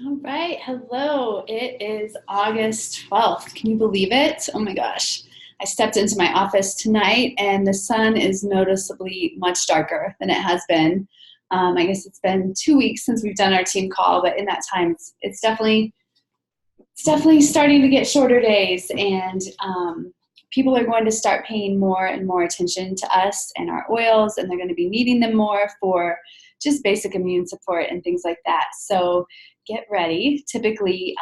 All right, hello. It is August 12th. Can you believe it? Oh my gosh. I stepped into my office tonight and the sun is noticeably much darker than it has been. I guess it's been 2 weeks since we've done our team call, but in that time, it's definitely starting to get shorter days, and people are going to start paying more and more attention to us and our oils, and they're going to be needing them more for just basic immune support and things like that. So get ready. Typically,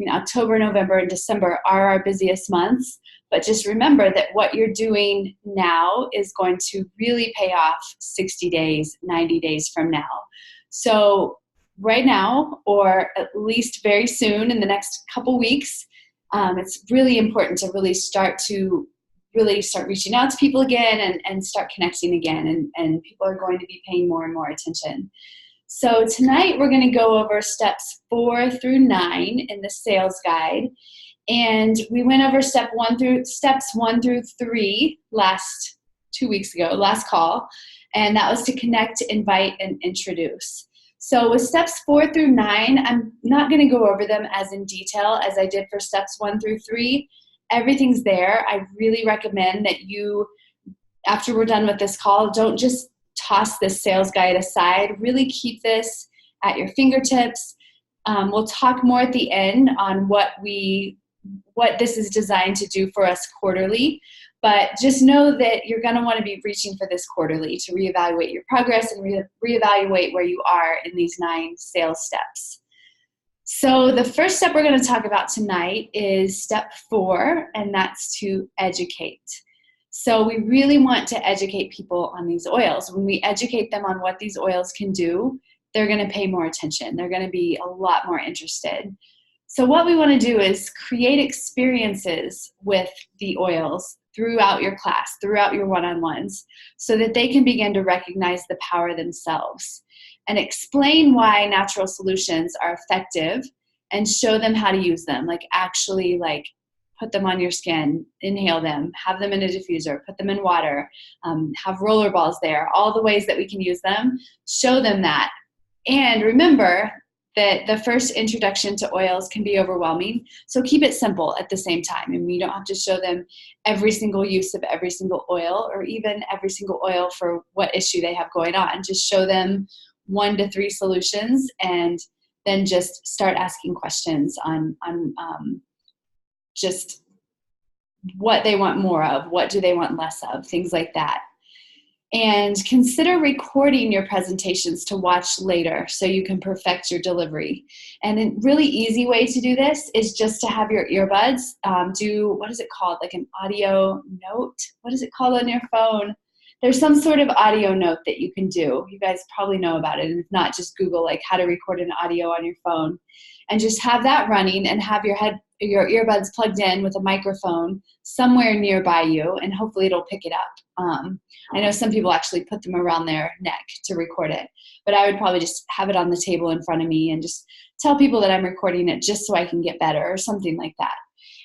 October, November, and December are our busiest months, but just remember that what you're doing now is going to really pay off 60 days, 90 days from now. So right now, or at least very soon in the next couple weeks, it's really important to really start reaching out to people again and start connecting again. And people are going to be paying more and more attention. So tonight we're going to go over steps 4 through 9 in the sales guide. And we went over steps 1 through 3 last 2 weeks ago, last call. And that was to connect, invite, and introduce. So with steps 4 through 9, I'm not going to go over them as in detail as I did for steps 1 through 3. Everything's there. I really recommend that you, after we're done with this call, don't just toss this sales guide aside. Really keep this at your fingertips. We'll talk more at the end on what this is designed to do for us quarterly. But just know that you're going to want to be reaching for this quarterly to reevaluate your progress and reevaluate where you are in these 9 sales steps. So the first step we're going to talk about tonight is step 4, and that's to educate. So we really want to educate people on these oils. When we educate them on what these oils can do, they're going to pay more attention. They're going to be a lot more interested. So what we want to do is create experiences with the oils throughout your class, throughout your one-on-ones, so that they can begin to recognize the power themselves and explain why natural solutions are effective and show them how to use them. Actually put them on your skin, inhale them, have them in a diffuser, put them in water, have roller balls there, all the ways that we can use them, show them that. And remember that the first introduction to oils can be overwhelming, so keep it simple at the same time. And you don't have to show them every single use of every single oil or even every single oil for what issue they have going on. Just show them 1 to 3 solutions and then just start asking questions on just what they want more of, what do they want less of, things like that. And consider recording your presentations to watch later so you can perfect your delivery. And a really easy way to do this is just to have your earbuds do, what is it called, like an audio note? What is it called on your phone? There's some sort of audio note that you can do. You guys probably know about it. And if not, just Google how to record an audio on your phone. And just have that running and have your earbuds plugged in with a microphone somewhere nearby you, and hopefully it'll pick it up. I know some people actually put them around their neck to record it, but I would probably just have it on the table in front of me and just tell people that I'm recording it just so I can get better or something like that.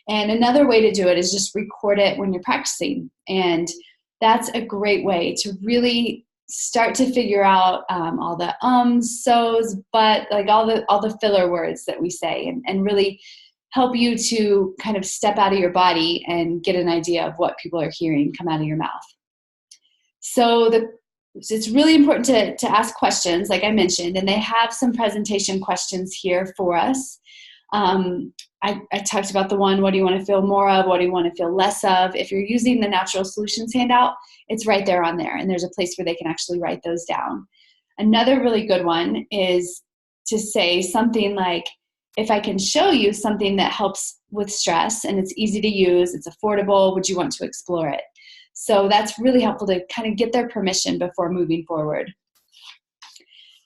And another way to do it is just record it when you're practicing. And that's a great way to really start to figure out all the so's, but all the filler words that we say, and really help you to kind of step out of your body and get an idea of what people are hearing come out of your mouth. So it's really important to ask questions, like I mentioned, and they have some presentation questions here for us. I talked about the one, what do you want to feel more of? What do you want to feel less of? If you're using the Natural Solutions handout, it's right there on there, and there's a place where they can actually write those down. Another really good one is to say something like, if I can show you something that helps with stress and it's easy to use, it's affordable, would you want to explore it? So that's really helpful to kind of get their permission before moving forward.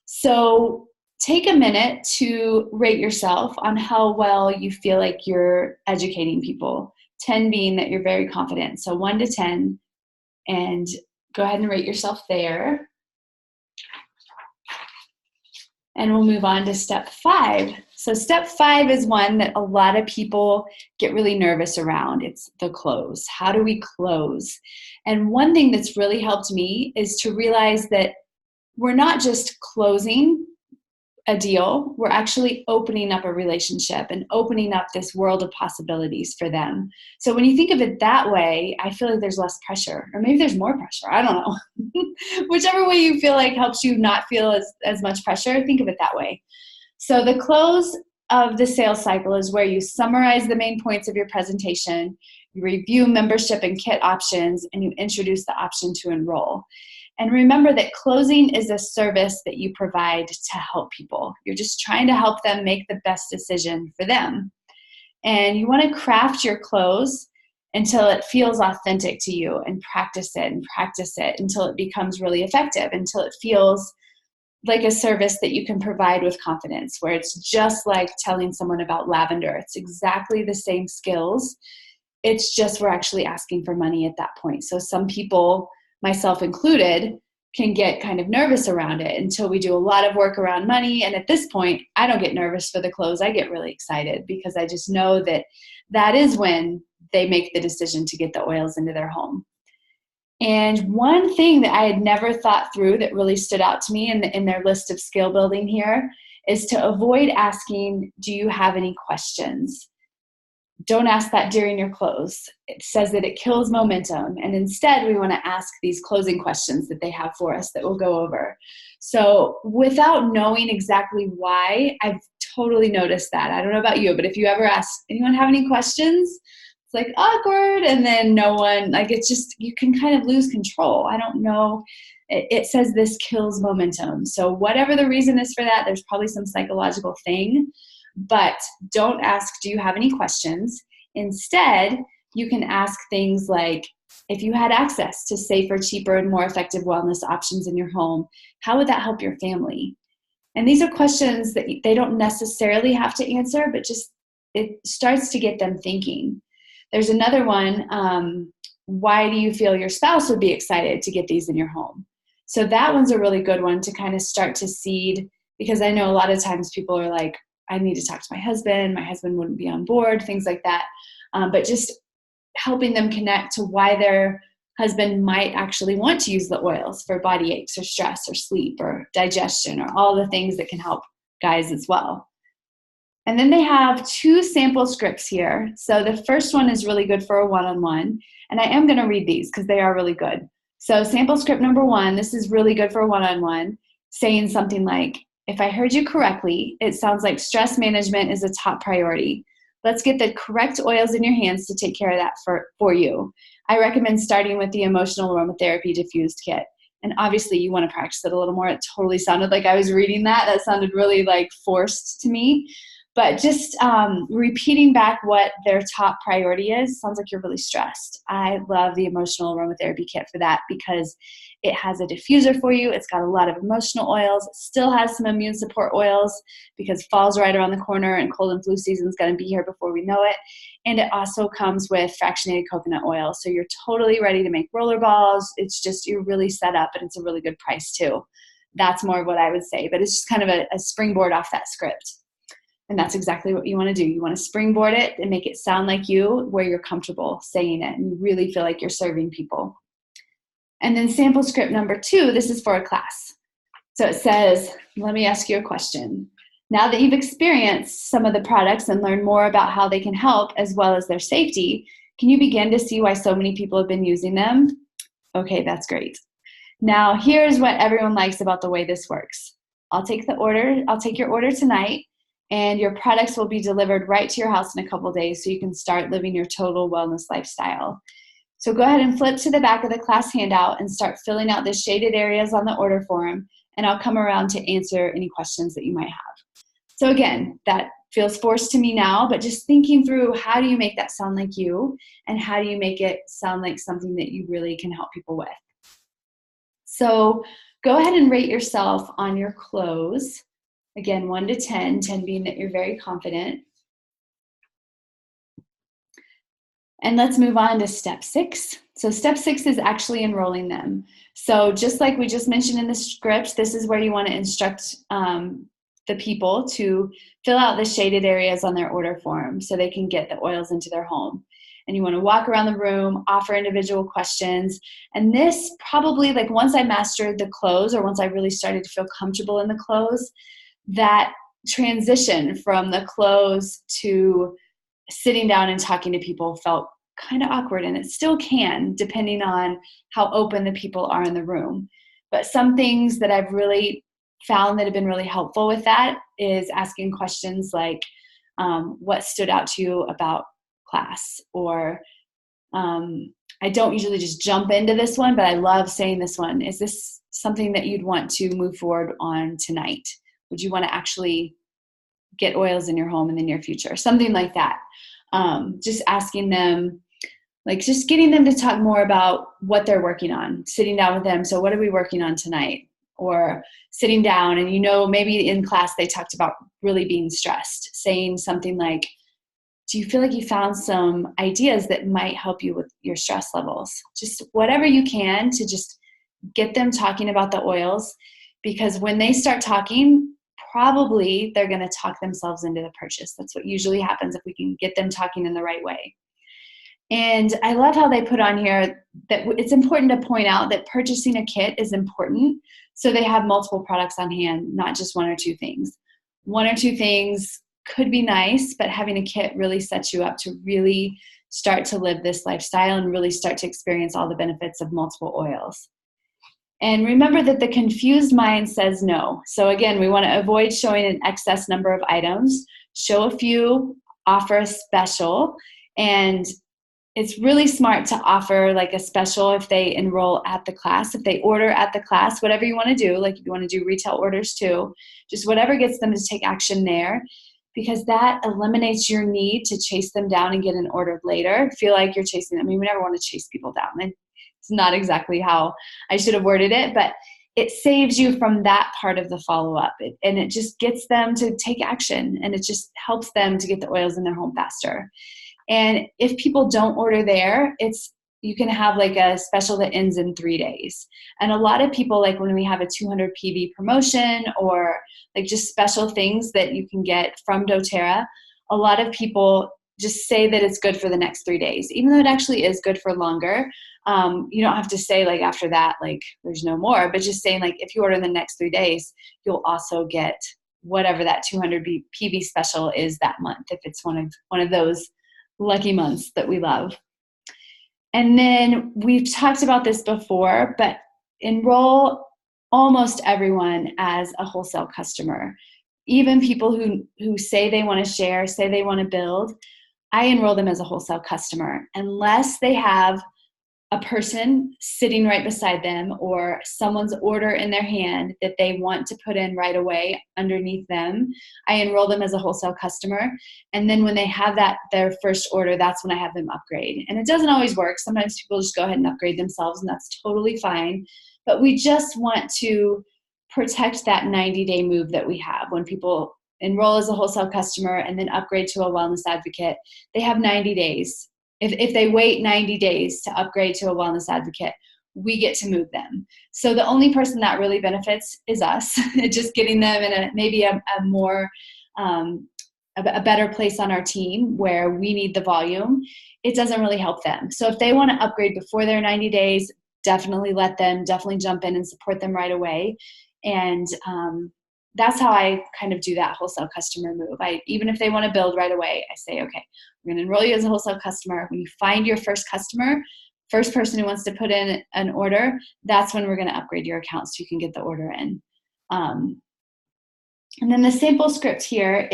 So take a minute to rate yourself on how well you feel like you're educating people. 10 being that you're very confident. So 1 to 10, and go ahead and rate yourself there. And we'll move on to step 5. So step 5 is one that a lot of people get really nervous around. It's the close. How do we close? And one thing that's really helped me is to realize that we're not just closing a deal, we're actually opening up a relationship and opening up this world of possibilities for them. So when you think of it that way, I feel like there's less pressure, or maybe there's more pressure. I don't know. Whichever way you feel like helps you not feel as much pressure, think of it that way. So the close of the sales cycle is where you summarize the main points of your presentation, you review membership and kit options, and you introduce the option to enroll. And remember that closing is a service that you provide to help people. You're just trying to help them make the best decision for them. And you want to craft your close until it feels authentic to you, and practice it until it becomes really effective, until it feels like a service that you can provide with confidence, where it's just like telling someone about lavender. It's exactly the same skills. It's just we're actually asking for money at that point. So some people, myself included, can get kind of nervous around it until we do a lot of work around money. And at this point, I don't get nervous for the close. I get really excited because I just know that that is when they make the decision to get the oils into their home. And one thing that I had never thought through that really stood out to me in their list of skill building here is to avoid asking, do you have any questions? Don't ask that during your close. It says that it kills momentum. And instead, we want to ask these closing questions that they have for us that we'll go over. So without knowing exactly why, I've totally noticed that. I don't know about you, but if you ever ask, anyone have any questions? It's like awkward. And then no one, like it's just, you can kind of lose control. I don't know. It says this kills momentum. So whatever the reason is for that, there's probably some psychological thing. But don't ask, do you have any questions? Instead, you can ask things like, if you had access to safer, cheaper, and more effective wellness options in your home, how would that help your family? And these are questions that they don't necessarily have to answer, but just it starts to get them thinking. There's another one, why do you feel your spouse would be excited to get these in your home? So that one's a really good one to kind of start to seed, because I know a lot of times people are like, I need to talk to my husband wouldn't be on board, things like that. But just helping them connect to why their husband might actually want to use the oils for body aches or stress or sleep or digestion or all the things that can help guys as well. And then they have 2 sample scripts here. So the first one is really good for a one-on-one. And I am going to read these because they are really good. So sample script number 1, this is really good for a one-on-one, saying something like, if I heard you correctly, it sounds like stress management is a top priority. Let's get the correct oils in your hands to take care of that for you. I recommend starting with the emotional aromatherapy diffused kit. And obviously you want to practice it a little more. It totally sounded like I was reading that. That sounded really like forced to me. But just repeating back what their top priority is sounds like you're really stressed. I love the emotional aromatherapy kit for that because it has a diffuser for you. It's got a lot of emotional oils. It still has some immune support oils because fall's right around the corner and cold and flu season is going to be here before we know it. And it also comes with fractionated coconut oil. So you're totally ready to make roller balls. It's just, you're really set up, and it's a really good price too. That's more of what I would say, but it's just kind of a springboard off that script. And that's exactly what you want to do. You want to springboard it and make it sound like you, where you're comfortable saying it and you really feel like you're serving people. And then sample script number 2, this is for a class. So it says, let me ask you a question. Now that you've experienced some of the products and learned more about how they can help as well as their safety, can you begin to see why so many people have been using them? Okay, that's great. Now here's what everyone likes about the way this works. I'll take your order tonight, and your products will be delivered right to your house in a couple days so you can start living your total wellness lifestyle. So go ahead and flip to the back of the class handout and start filling out the shaded areas on the order form, and I'll come around to answer any questions that you might have. So again, that feels forced to me now, but just thinking through, how do you make that sound like you, and how do you make it sound like something that you really can help people with? So go ahead and rate yourself on your close. Again, 1 to 10, 10 being that you're very confident. And let's move on to step 6. So step 6 is actually enrolling them. So just like we just mentioned in the script, this is where you want to instruct the people to fill out the shaded areas on their order form so they can get the oils into their home. And you want to walk around the room, offer individual questions. And this probably, like once I mastered the close, or once I really started to feel comfortable in the close, that transition from the close to sitting down and talking to people felt kind of awkward, and it still can, depending on how open the people are in the room. But some things that I've really found that have been really helpful with that is asking questions like, what stood out to you about class? Or I don't usually just jump into this one, but I love saying this one. Is this something that you'd want to move forward on tonight? Would you want to actually get oils in your home in the near future? Something like that. Just asking them, like just getting them to talk more about what they're working on, sitting down with them. So what are we working on tonight? Or sitting down and, maybe in class they talked about really being stressed, saying something like, do you feel like you found some ideas that might help you with your stress levels? Just whatever you can to just get them talking about the oils, because when they start talking, probably they're going to talk themselves into the purchase. That's what usually happens if we can get them talking in the right way. And I love how they put on here that it's important to point out that purchasing a kit is important, so they have multiple products on hand, not just one or two things. One or two things could be nice, but having a kit really sets you up to really start to live this lifestyle and really start to experience all the benefits of multiple oils. And remember that the confused mind says no. So again, we want to avoid showing an excess number of items, show a few, offer a special, and it's really smart to offer like a special if they enroll at the class, if they order at the class, whatever you want to do, like if you want to do retail orders too, just whatever gets them to take action there, because that eliminates your need to chase them down and get an order later. Feel like you're chasing them. I mean, we never want to chase people down. And it's not exactly how I should have worded it, but it saves you from that part of the follow-up. And it just gets them to take action, and it just helps them to get the oils in their home faster. And if people don't order there, you can have like a special that ends in 3 days. And a lot of people, like when we have a 200 PV promotion or like just special things that you can get from doTERRA, a lot of people just say that it's good for the next 3 days, even though it actually is good for longer. You don't have to say like after that, like there's no more, but just saying like if you order in the next 3 days, you'll also get whatever that 200 PV special is that month, if it's one of those lucky months that we love. And then we've talked about this before, but enroll almost everyone as a wholesale customer. Even people who say they want to share, say they want to build, I enroll them as a wholesale customer unless they have a person sitting right beside them or someone's order in their hand that they want to put in right away underneath them. I enroll them as a wholesale customer. And then when they have their first order, that's when I have them upgrade. And it doesn't always work. Sometimes people just go ahead and upgrade themselves, and that's totally fine. But we just want to protect that 90-day move that we have. When people enroll as a wholesale customer and then upgrade to a wellness advocate, they have 90 days. If they wait 90 days to upgrade to a wellness advocate, we get to move them. So the only person that really benefits is us, just getting them in maybe a more, a better place on our team where we need the volume. It doesn't really help them. So if they want to upgrade before their 90 days, definitely definitely jump in and support them right away. And that's how I kind of do that wholesale customer move. Even if they want to build right away, I say, okay, we're going to enroll you as a wholesale customer. When you find your first customer, first person who wants to put in an order, that's when we're going to upgrade your account so you can get the order in. And then the sample script here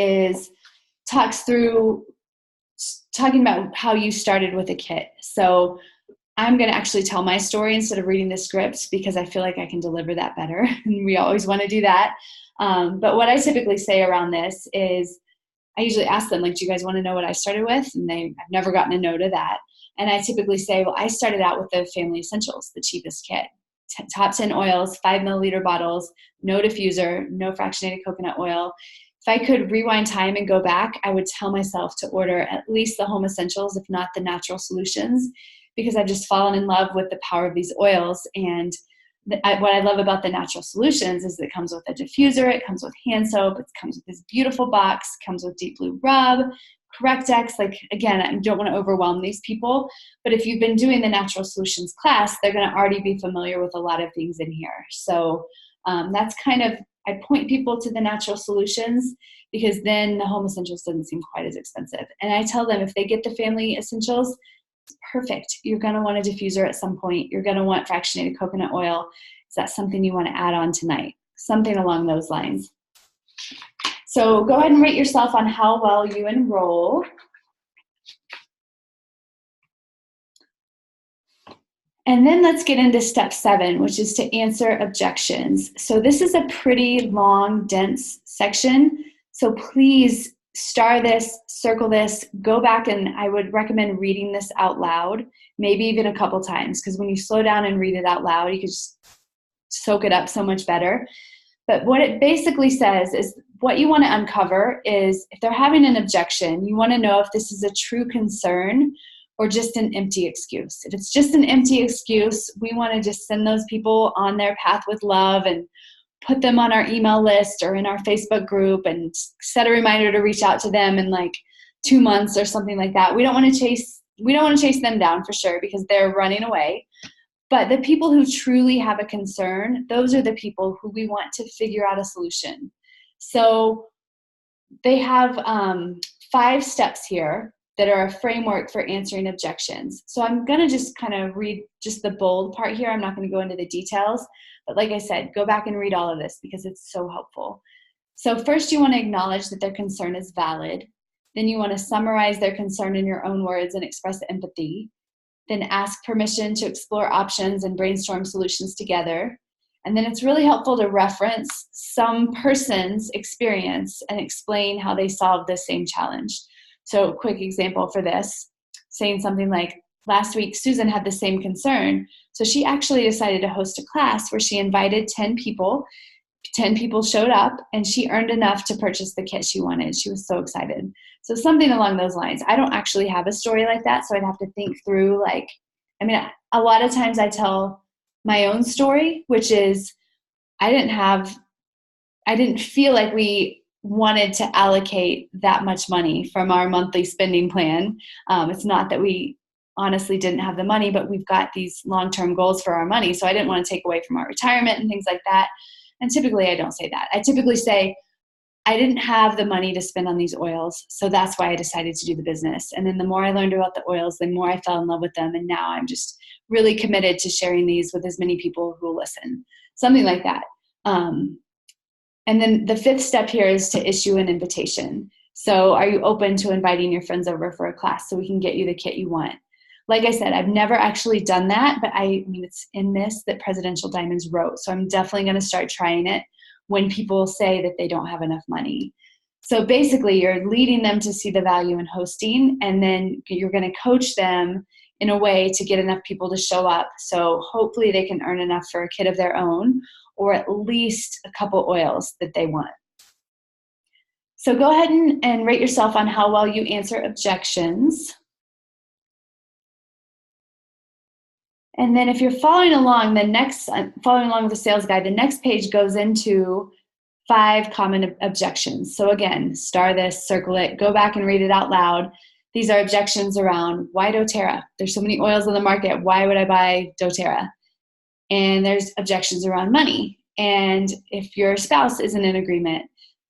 talking about how you started with a kit. So I'm going to actually tell my story instead of reading the script because I feel like I can deliver that better. And we always want to do that. But what I typically say around this is I usually ask them, like, do you guys want to know what I started with? And I've never gotten a no to that. And I typically say, well, I started out with the Family Essentials, the cheapest kit. Top 10 oils, 5 milliliter bottles, no diffuser, no fractionated coconut oil. If I could rewind time and go back, I would tell myself to order at least the Home Essentials, if not the Natural Solutions, because I've just fallen in love with the power of these oils. And what I love about the Natural Solutions is it comes with a diffuser, it comes with hand soap, it comes with this beautiful box, comes with Deep Blue Rub, Correct-X. Like, again, I don't want to overwhelm these people, but if you've been doing the Natural Solutions class, they're going to already be familiar with a lot of things in here. So that's kind of I point people to the natural solutions because then the home essentials doesn't seem quite as expensive. And I tell them if they get the family essentials, it's perfect. You're going to want a diffuser at some point. You're going to want fractionated coconut oil. Is that something you want to add on tonight? Something along those lines. So go ahead and rate yourself on how well you enroll. And then let's get into step 7, which is to answer objections. So this is a pretty long, dense section. So please star this, circle this, go back, and I would recommend reading this out loud, maybe even a couple times, because when you slow down and read it out loud, you can just soak it up so much better. But what it basically says is what you want to uncover is if they're having an objection, you want to know if this is a true concern or just an empty excuse. If it's just an empty excuse, we want to just send those people on their path with love and put them on our email list or in our Facebook group and set a reminder to reach out to them in like 2 months or something like that. We don't want to chase them down for sure because they're running away. But the people who truly have a concern, those are the people who we want to figure out a solution. So they have 5 steps here that are a framework for answering objections. So I'm going to just kind of read just the bold part here. I'm not going to go into the details. But like I said, go back and read all of this because it's so helpful. So first you want to acknowledge that their concern is valid. Then you want to summarize their concern in your own words and express empathy. Then ask permission to explore options and brainstorm solutions together. And then it's really helpful to reference some person's experience and explain how they solved the same challenge. So quick example for this, saying something like, last week Susan had the same concern, so she actually decided to host a class where she invited 10 people. 10 people showed up, and she earned enough to purchase the kit she wanted. She was so excited. So something along those lines. I don't actually have a story like that, so I'd have to think through, a lot of times I tell my own story, which is I didn't feel like we wanted to allocate that much money from our monthly spending plan. It's not that we honestly didn't have the money, but we've got these long-term goals for our money. So I didn't want to take away from our retirement and things like that. And typically I don't say that. I typically say, I didn't have the money to spend on these oils, so that's why I decided to do the business. And then the more I learned about the oils, the more I fell in love with them. And now I'm just really committed to sharing these with as many people who will listen. Something like that. And then the 5th step here is to issue an invitation. So are you open to inviting your friends over for a class so we can get you the kit you want? Like I said, I've never actually done that, but it's in this that Presidential Diamonds wrote. So I'm definitely going to start trying it when people say that they don't have enough money. So basically you're leading them to see the value in hosting, and then you're going to coach them in a way to get enough people to show up. So hopefully they can earn enough for a kit of their own, or at least a couple oils that they want. So go ahead and rate yourself on how well you answer objections. And then if you're following along with the sales guide, the next page goes into 5 common objections. So again, star this, circle it, go back and read it out loud. These are objections around why doTERRA? There's so many oils on the market. Why would I buy doTERRA? And there's objections around money. And if your spouse isn't in agreement,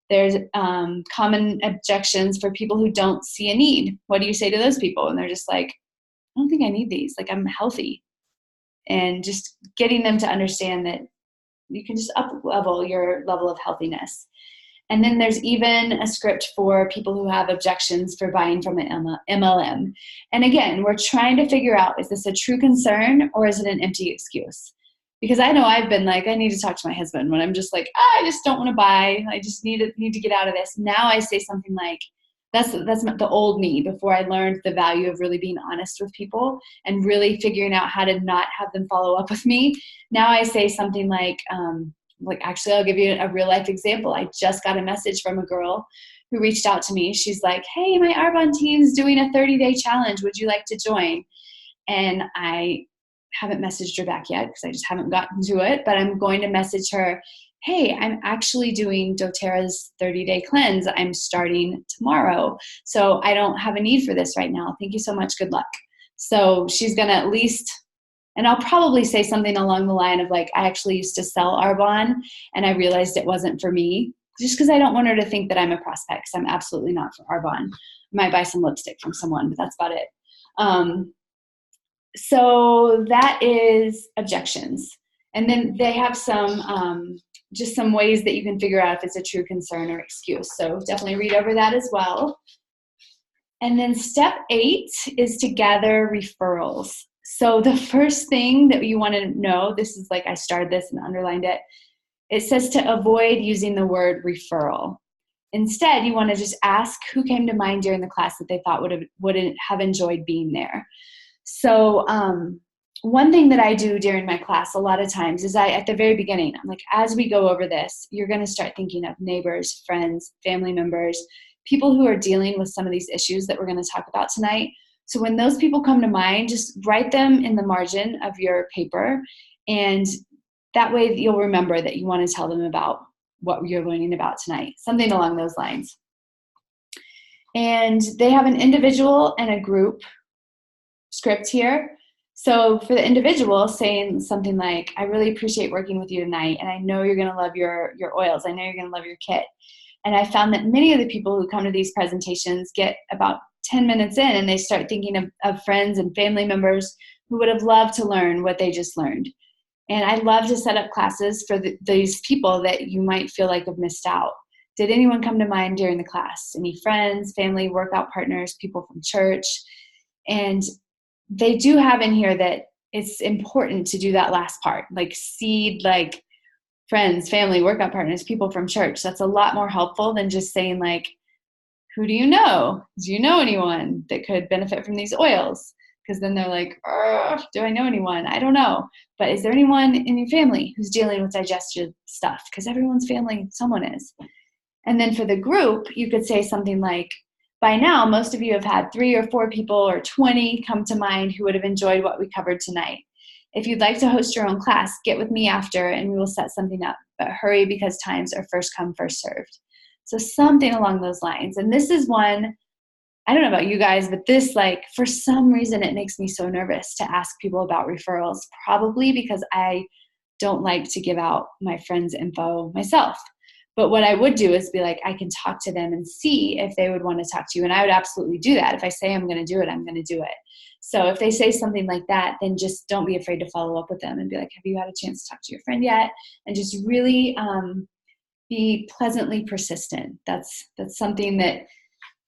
there's common objections for people who don't see a need. What do you say to those people? And they're just like, I don't think I need these. Like, I'm healthy. And just getting them to understand that you can just up-level your level of healthiness. And then there's even a script for people who have objections for buying from an MLM. And again, we're trying to figure out, is this a true concern or is it an empty excuse? Because I know I've been like, I need to talk to my husband when I'm just like, I just don't want to buy. I just need to get out of this. Now I say something like, that's the old me before I learned the value of really being honest with people and really figuring out how to not have them follow up with me. Now I say something like actually, I'll give you a real life example. I just got a message from a girl who reached out to me. She's like, hey, my Arbonne team's doing a 30-day challenge. Would you like to join? And I haven't messaged her back yet because I just haven't gotten to it, but I'm going to message her, hey, I'm actually doing doTERRA's 30-day cleanse. I'm starting tomorrow. So I don't have a need for this right now. Thank you so much. Good luck. So she's going to at least And I'll probably say something along the line of like, I actually used to sell Arbonne and I realized it wasn't for me, just because I don't want her to think that I'm a prospect, because I'm absolutely not for Arbonne. I might buy some lipstick from someone, but that's about it. So that is objections. And then they have some, just some ways that you can figure out if it's a true concern or excuse. So definitely read over that as well. And then step 8 is to gather referrals. So the first thing that you want to know, this is like I started this and underlined it, it says to avoid using the word referral. Instead, you want to just ask who came to mind during the class that they thought would have enjoyed being there. So one thing that I do during my class a lot of times is at the very beginning, I'm like, as we go over this, you're going to start thinking of neighbors, friends, family members, people who are dealing with some of these issues that we're going to talk about tonight. So when those people come to mind, just write them in the margin of your paper, and that way you'll remember that you want to tell them about what you're learning about tonight, something along those lines. And they have an individual and a group script here. So for the individual, saying something like, I really appreciate working with you tonight, and I know you're going to love your oils. I know you're going to love your kit. And I found that many of the people who come to these presentations get about 10 minutes in and they start thinking of friends and family members who would have loved to learn what they just learned. And I love to set up classes for these people that you might feel like have missed out. Did anyone come to mind during the class? Any friends, family, workout partners, people from church? And they do have in here that it's important to do that last part, like seed, like friends, family, workout partners, people from church. That's a lot more helpful than just saying like, who do you know? Do you know anyone that could benefit from these oils? Because then they're like, do I know anyone? I don't know. But is there anyone in your family who's dealing with digestive stuff? Because everyone's family, someone is. And then for the group, you could say something like, by now, most of you have had 3 or 4 people or 20 come to mind who would have enjoyed what we covered tonight. If you'd like to host your own class, get with me after and we will set something up. But hurry, because times are first come, first served. So something along those lines. And this is one, I don't know about you guys, but this, like, for some reason, it makes me so nervous to ask people about referrals, probably because I don't like to give out my friends' info myself. But what I would do is be like, I can talk to them and see if they would want to talk to you. And I would absolutely do that. If I say I'm going to do it, I'm going to do it. So if they say something like that, then just don't be afraid to follow up with them and be like, have you had a chance to talk to your friend yet? And just really be pleasantly persistent. That's something that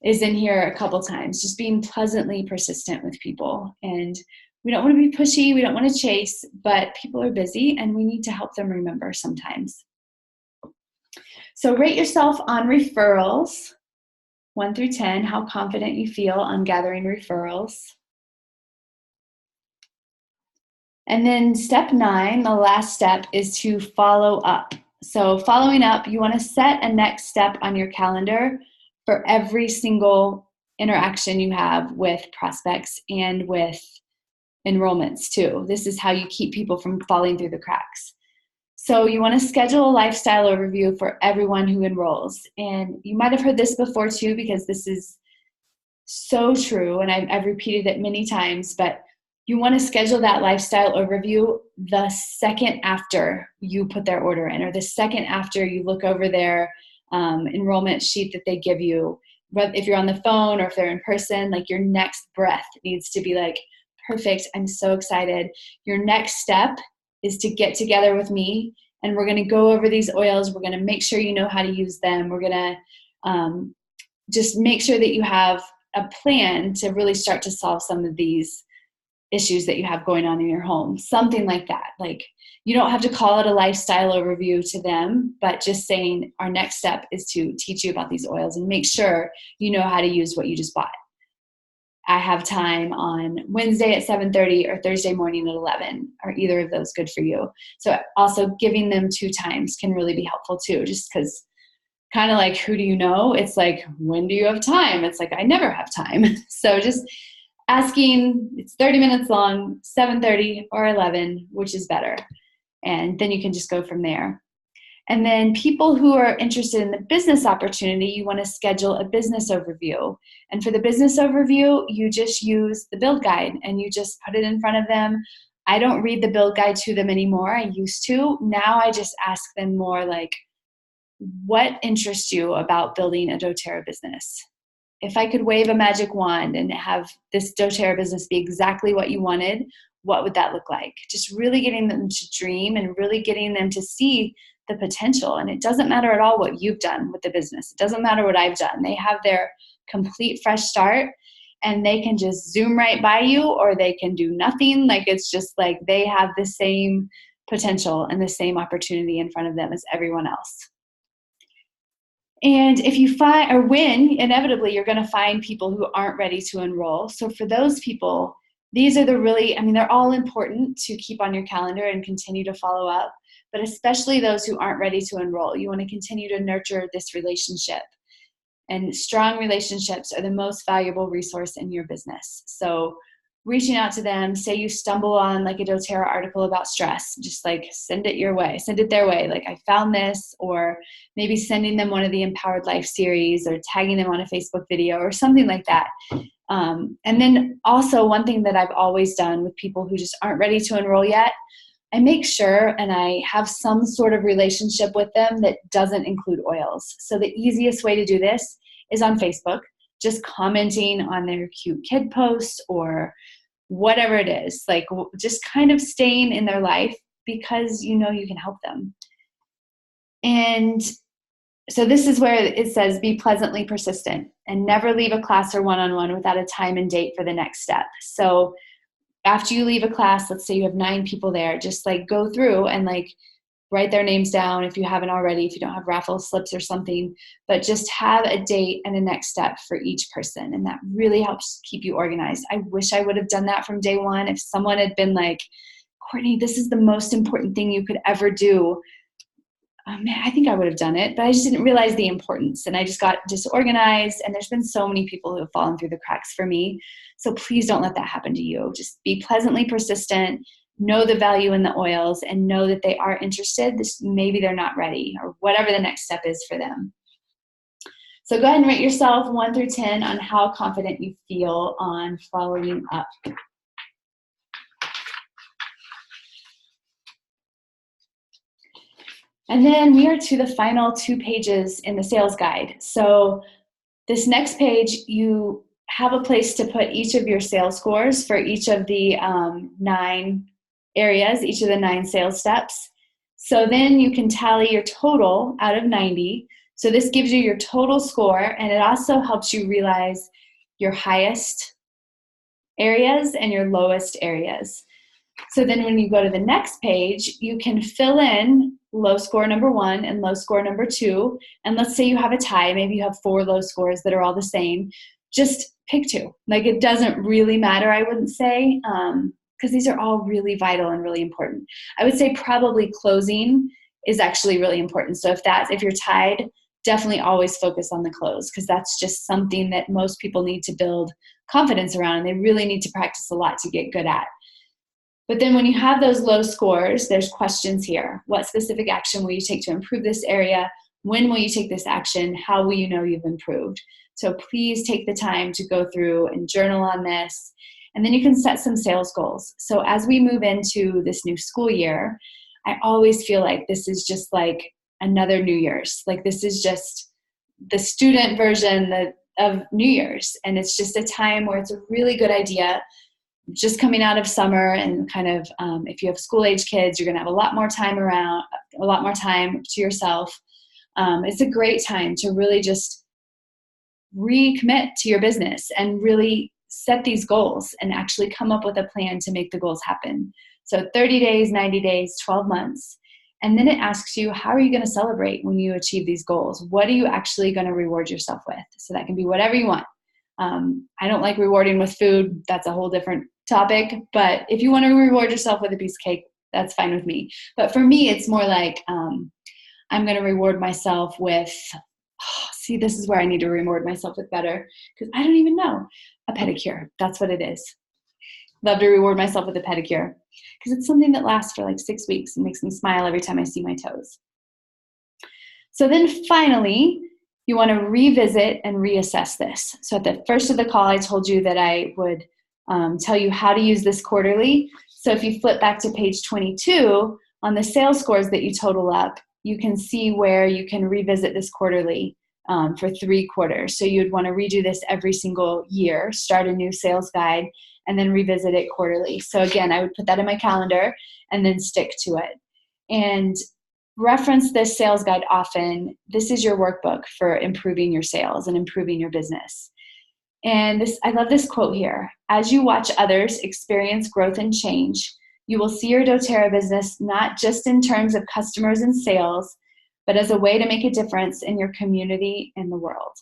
is in here a couple times, just being pleasantly persistent with people. And we don't want to be pushy. We don't want to chase, but people are busy and we need to help them remember sometimes. So rate yourself on referrals, 1 through 10, how confident you feel on gathering referrals. And then step 9, the last step, is to follow up. So following up, you want to set a next step on your calendar for every single interaction you have with prospects and with enrollments too. This is how you keep people from falling through the cracks. So you want to schedule a lifestyle overview for everyone who enrolls. And you might have heard this before too, because this is so true, and I've repeated it many times, but you want to schedule that lifestyle overview the second after you put their order in, or the second after you look over their enrollment sheet that they give you. If you're on the phone or if they're in person, like your next breath needs to be like, perfect, I'm so excited. Your next step is to get together with me and we're going to go over these oils. We're going to make sure you know how to use them. We're going to just make sure that you have a plan to really start to solve some of these issues that you have going on in your home. Something like that. Like, you don't have to call it a lifestyle overview to them, but just saying our next step is to teach you about these oils and make sure you know how to use what you just bought. I have time on Wednesday at 7:30 or Thursday morning at 11. Are either of those good for you? So also giving them 2 times can really be helpful too, just because kind of like, who do you know? It's like, when do you have time? It's like, I never have time. So just asking, it's 30 minutes long, 7:30 or 11, which is better. And then you can just go from there. And then people who are interested in the business opportunity, you want to schedule a business overview. And for the business overview, you just use the build guide and you just put it in front of them. I don't read the build guide to them anymore. I used to. Now I just ask them more like, what interests you about building a doTERRA business? If I could wave a magic wand and have this doTERRA business be exactly what you wanted, what would that look like? Just really getting them to dream and really getting them to see the potential. And it doesn't matter at all what you've done with the business. It doesn't matter what I've done. They have their complete fresh start, and they can just zoom right by you, or they can do nothing. Like, it's just like they have the same potential and the same opportunity in front of them as everyone else. And if you find or win, inevitably you're going to find people who aren't ready to enroll. So for those people, these are the really, they're all important to keep on your calendar and continue to follow up, but especially those who aren't ready to enroll. You want to continue to nurture this relationship. And strong relationships are the most valuable resource in your business. So reaching out to them, say you stumble on like a doTERRA article about stress, just like send it your way, send it their way. Like, I found this, or maybe sending them one of the Empowered Life series, or tagging them on a Facebook video or something like that. And then also, one thing that I've always done with people who just aren't ready to enroll yet, I make sure and I have some sort of relationship with them that doesn't include oils. So the easiest way to do this is on Facebook, just commenting on their cute kid posts or whatever it is, like just kind of staying in their life because you know you can help them. And so this is where it says be pleasantly persistent and never leave a class or one-on-one without a time and date for the next step. So after you leave a class, let's say you have 9 people there, just like go through and like write their names down if you haven't already, if you don't have raffle slips or something, but just have a date and a next step for each person. And that really helps keep you organized. I wish I would have done that from day one. If someone had been like, Courtney, this is the most important thing you could ever do, man, I think I would have done it, but I just didn't realize the importance, and I just got disorganized, and there's been so many people who have fallen through the cracks for me. So please don't let that happen to you. Just be pleasantly persistent, know the value in the oils, and know that they are interested. Maybe they're not ready, or whatever the next step is for them. So go ahead and rate yourself 1 through 10 on how confident you feel on following up. And then we are to the final 2 pages in the sales guide. So this next page, you have a place to put each of your sales scores for each of the 9 areas, each of the 9 sales steps. So then you can tally your total out of 90. So this gives you your total score, and it also helps you realize your highest areas and your lowest areas. So then when you go to the next page, you can fill in low score number 1 and low score number 2. And let's say you have a tie, maybe you have 4 low scores that are all the same. Just pick 2. Like, it doesn't really matter, I wouldn't say, because these are all really vital and really important. I would say probably closing is actually really important. So if you're tied, definitely always focus on the close, because that's just something that most people need to build confidence around, and they really need to practice a lot to get good at. But then when you have those low scores, there's questions here. What specific action will you take to improve this area? When will you take this action? How will you know you've improved? So please take the time to go through and journal on this. And then you can set some sales goals. So as we move into this new school year, I always feel like this is just like another New Year's. Like, this is just the student version of New Year's. And it's just a time where it's a really good idea, just coming out of summer, and kind of if you have school age kids, you're going to have a lot more time to yourself. It's a great time to really just recommit to your business and really set these goals and actually come up with a plan to make the goals happen. So 30 days, 90 days, 12 months. And then it asks you, how are you going to celebrate when you achieve these goals? What are you actually going to reward yourself with? So that can be whatever you want. I don't like rewarding with food. That's a whole different topic. But if you want to reward yourself with a piece of cake, that's fine with me. But for me, it's more like I'm going to reward myself with, see, this is where I need to reward myself with better, because I don't even know, a pedicure. That's what it is. Love to reward myself with a pedicure, because it's something that lasts for like 6 weeks and makes me smile every time I see my toes. So then finally, you want to revisit and reassess this. So at the first of the call, I told you that I would tell you how to use this quarterly. So if you flip back to page 22, on the sales scores that you total up, you can see where you can revisit this quarterly for 3 quarters. So you'd want to redo this every single year, start a new sales guide, and then revisit it quarterly. So again, I would put that in my calendar and then stick to it. And reference this sales guide often. This is your workbook for improving your sales and improving your business. And this, I love this quote here. As you watch others experience growth and change, you will see your doTERRA business not just in terms of customers and sales, but as a way to make a difference in your community and the world.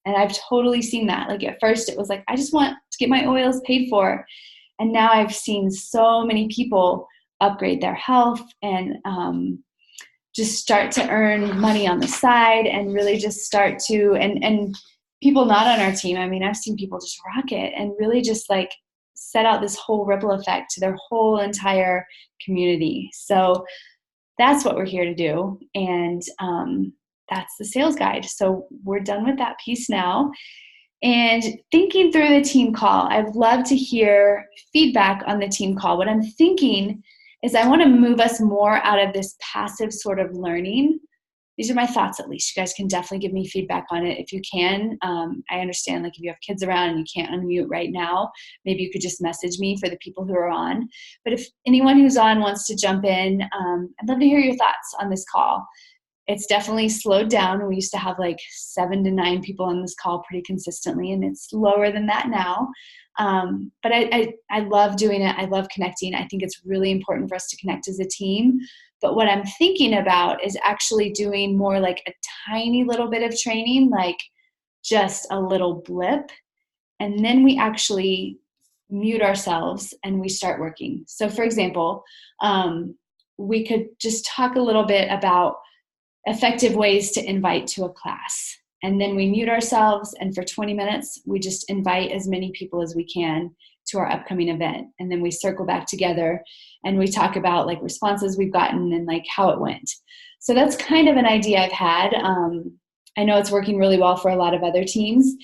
And I've totally seen that. Like at first it was like, I just want to get my oils paid for. And now I've seen so many people upgrade their health and just start to earn money on the side and really just start to, and people not on our team, I mean, I've seen people just rock it and really just like set out this whole ripple effect to their whole entire community. So that's what we're here to do. And that's the sales guide. So we're done with that piece now. And thinking through the team call, I'd love to hear feedback on the team call. What I'm thinking is I want to move us more out of this passive sort of learning. These are my thoughts, at least. You guys can definitely give me feedback on it if you can. I understand, like, if you have kids around and you can't unmute right now, maybe you could just message me for the people who are on. But if anyone who's on wants to jump in, I'd love to hear your thoughts on this call. It's definitely slowed down. We used to have like 7 to 9 people on this call pretty consistently, and it's lower than that now. But I love doing it. I love connecting. I think it's really important for us to connect as a team. But what I'm thinking about is actually doing more like a tiny little bit of training, like just a little blip. And then we actually mute ourselves and we start working. So for example, we could just talk a little bit about effective ways to invite to a class. And then we mute ourselves, and for 20 minutes, we just invite as many people as we can to our upcoming event. And then we circle back together and we talk about like responses we've gotten and like how it went. So that's kind of an idea I've had. I know it's working really well for a lot of other teams.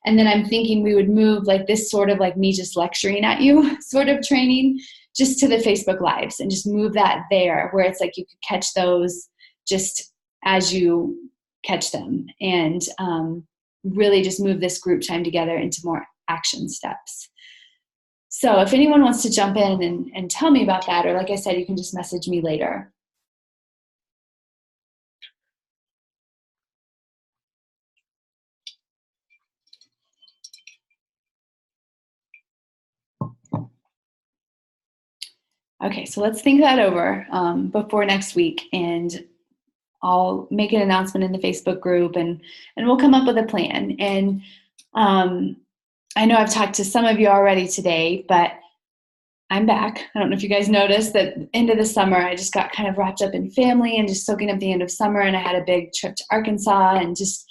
And then I'm thinking we would move like this sort of like me just lecturing at you sort of training just to the Facebook Lives and just move that there where it's like you could catch those just as you catch them, and really just move this group time together into more action steps. So if anyone wants to jump in and tell me about that, or like I said, you can just message me later. Okay, so let's think that over before next week, and I'll make an announcement in the Facebook group, and we'll come up with a plan. And I know I've talked to some of you already today, but I'm back. I don't know if you guys noticed that end of the summer, I just got kind of wrapped up in family and just soaking up the end of summer, and I had a big trip to Arkansas, and just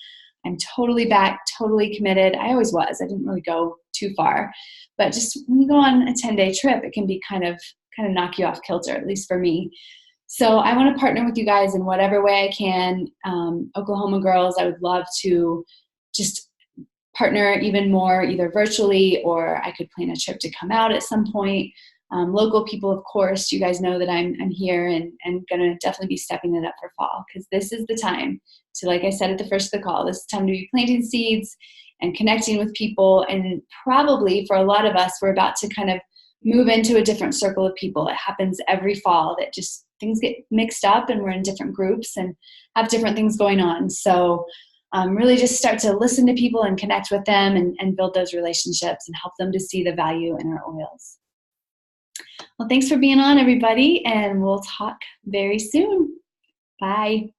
I'm totally back, totally committed. I always was. I didn't really go too far, but just when you go on a 10-day trip, it can be kind of knock you off kilter, at least for me. So I want to partner with you guys in whatever way I can. Oklahoma Girls, I would love to just partner even more, either virtually, or I could plan a trip to come out at some point. Local people, of course, you guys know that I'm here and going to definitely be stepping it up for fall, because this is the time to, like I said at the first of the call, this is the time to be planting seeds and connecting with people. And probably for a lot of us, we're about to kind of move into a different circle of people. It happens every fall that just things get mixed up and we're in different groups and have different things going on. So really just start to listen to people and connect with them and build those relationships and help them to see the value in our oils. Well, thanks for being on, everybody, and we'll talk very soon. Bye.